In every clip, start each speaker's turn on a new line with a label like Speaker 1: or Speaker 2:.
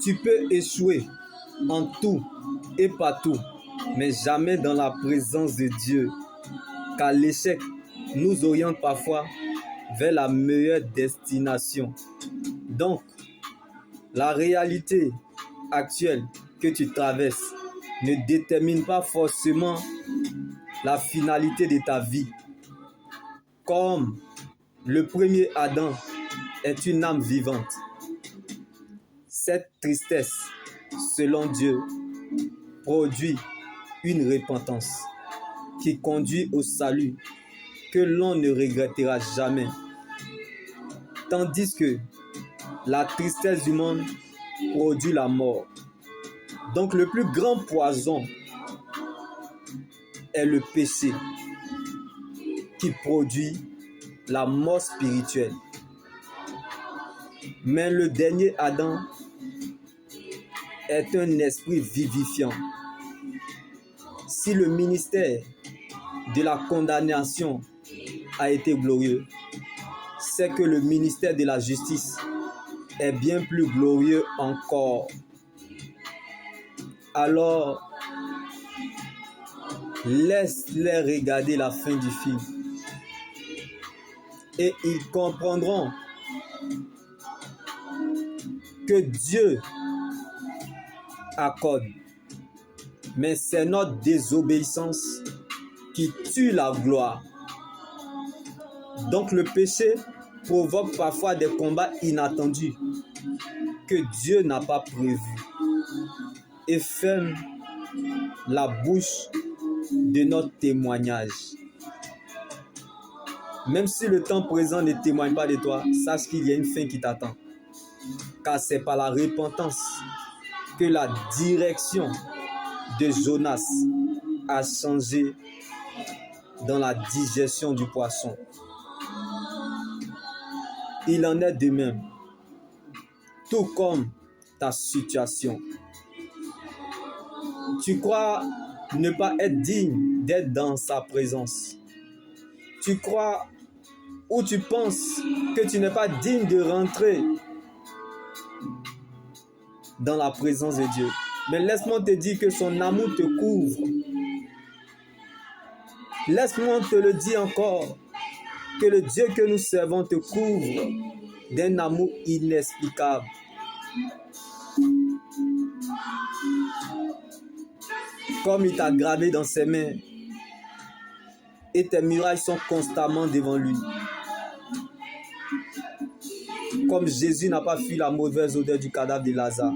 Speaker 1: Tu peux échouer en tout et partout, mais jamais dans la présence de Dieu, car l'échec nous oriente parfois vers la meilleure destination. Donc, la réalité actuelle que tu traverses ne détermine pas forcément la finalité de ta vie. Comme le premier Adam est une âme vivante, cette tristesse, selon Dieu, produit une repentance qui conduit au salut que l'on ne regrettera jamais. Tandis que la tristesse du monde produit la mort. Donc le plus grand poison est le péché qui produit la mort spirituelle. Mais le dernier Adam est un esprit vivifiant. Si le ministère de la condamnation a été glorieux, c'est que le ministère de la justice est bien plus glorieux encore. Alors, laisse-les regarder la fin du film et ils comprendront que Dieu accorde, mais c'est notre désobéissance qui tue la gloire. Donc le péché provoque parfois des combats inattendus que Dieu n'a pas prévus et ferme la bouche de notre témoignage. Même si le temps présent ne témoigne pas de toi, sache qu'il y a une fin qui t'attend. Car c'est par la repentance que la direction de Jonas a changé dans la digestion du poisson. Il en est de même, tout comme ta situation. Tu crois ne pas être digne d'être dans sa présence. Tu crois ou tu penses que tu n'es pas digne de rentrer dans la présence de Dieu. Mais laisse-moi te dire que son amour te couvre. Laisse-moi te le dire encore, que le Dieu que nous servons te couvre d'un amour inexplicable. Comme il t'a gravé dans ses mains et tes murailles sont constamment devant lui. Comme Jésus n'a pas fui la mauvaise odeur du cadavre de Lazare,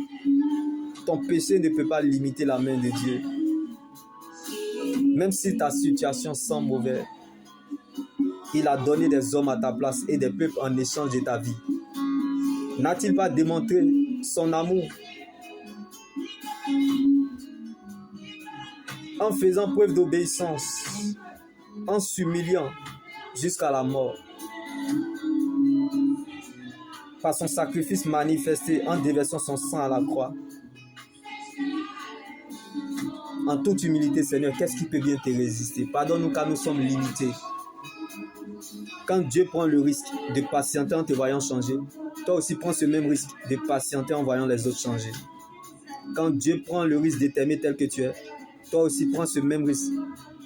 Speaker 1: ton péché ne peut pas limiter la main de Dieu. Même si ta situation sent mauvaise, il a donné des hommes à ta place et des peuples en échange de ta vie. N'a-t-il pas démontré son amour en faisant preuve d'obéissance, en s'humiliant jusqu'à la mort? Par son sacrifice manifesté en déversant son sang à la croix. En toute humilité, Seigneur, qu'est-ce qui peut bien te résister? Pardonne-nous car nous sommes limités. Quand Dieu prend le risque de patienter en te voyant changer, toi aussi prends ce même risque de patienter en voyant les autres changer. Quand Dieu prend le risque de t'aimer tel que tu es, toi aussi prends ce même risque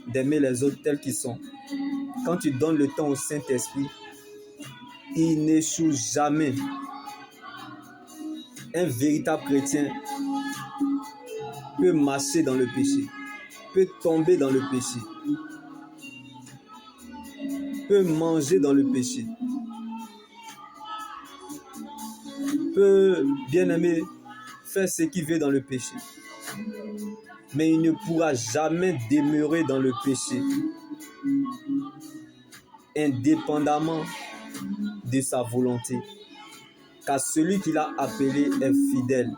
Speaker 1: d'aimer les autres tels qu'ils sont. Quand tu donnes le temps au Saint-Esprit, il n'échoue jamais. Un véritable chrétien peut marcher dans le péché, peut tomber dans le péché, peut manger dans le péché, peut, bien aimer, faire ce qu'il veut dans le péché. Mais il ne pourra jamais demeurer dans le péché, indépendamment de sa volonté. Car celui qui l'a appelé est fidèle.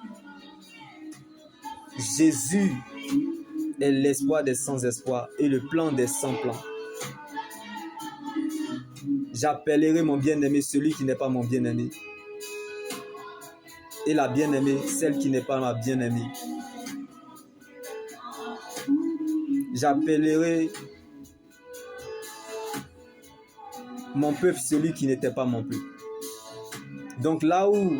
Speaker 1: Jésus est l'espoir des sans-espoir et le plan des sans-plans. J'appellerai mon bien-aimé celui qui n'est pas mon bien-aimé. Et la bien-aimée, celle qui n'est pas ma bien-aimée. J'appellerai mon peuple celui qui n'était pas mon peuple. Donc là où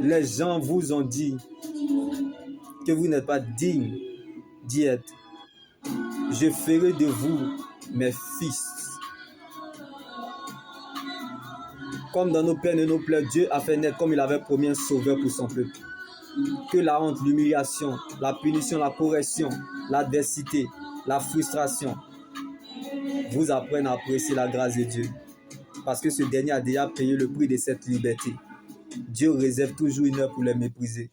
Speaker 1: les gens vous ont dit que vous n'êtes pas digne d'y être, je ferai de vous mes fils. Comme dans nos peines et nos pleurs, Dieu a fait naître, comme il avait promis, un sauveur pour son peuple. Que la honte, l'humiliation, la punition, la correction, l'adversité, la frustration vous apprennent à apprécier la grâce de Dieu. Parce que ce dernier a déjà payé le prix de cette liberté. Dieu réserve toujours une heure pour les mépriser.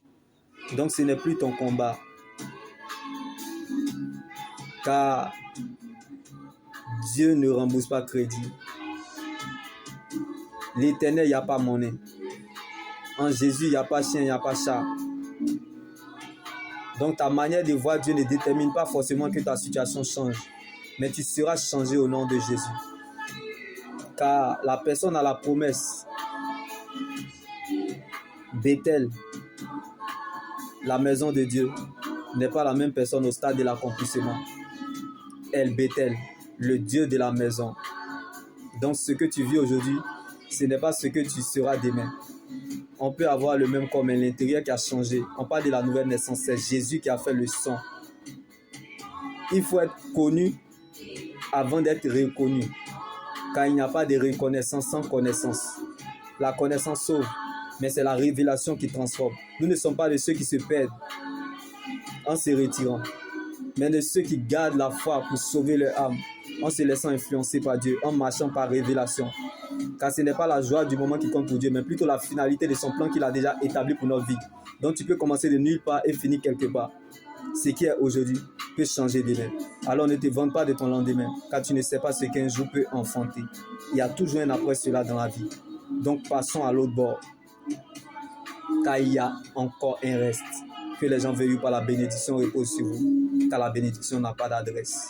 Speaker 1: Donc ce n'est plus ton combat. Car Dieu ne rembourse pas crédit. L'Éternel, il n'y a pas monnaie. En Jésus, il n'y a pas chien, il n'y a pas chat. Donc ta manière de voir Dieu ne détermine pas forcément que ta situation change. Mais tu seras changé au nom de Jésus. Car la personne a la promesse. Bethel, la maison de Dieu, n'est pas la même personne au stade de l'accomplissement. El Bethel, le Dieu de la maison. Donc ce que tu vis aujourd'hui, ce n'est pas ce que tu seras demain. On peut avoir le même corps, mais l'intérieur qui a changé. On parle de la nouvelle naissance, c'est Jésus qui a fait le sang. Il faut être connu avant d'être reconnu. Car il n'y a pas de reconnaissance sans connaissance. La connaissance sauve, mais c'est la révélation qui transforme. Nous ne sommes pas de ceux qui se perdent en se retirant, mais de ceux qui gardent la foi pour sauver leur âme, en se laissant influencer par Dieu, en marchant par révélation. Car ce n'est pas la joie du moment qui compte pour Dieu, mais plutôt la finalité de son plan qu'il a déjà établi pour notre vie. Donc tu peux commencer de nulle part et finir quelque part. Ce qui est aujourd'hui peut changer demain. Alors ne te vante pas de ton lendemain, car tu ne sais pas ce qu'un jour peut enfanter. Il y a toujours un après cela dans la vie. Donc passons à l'autre bord, car il y a encore un reste. Que les gens veuillent par la bénédiction repose sur vous, car la bénédiction n'a pas d'adresse.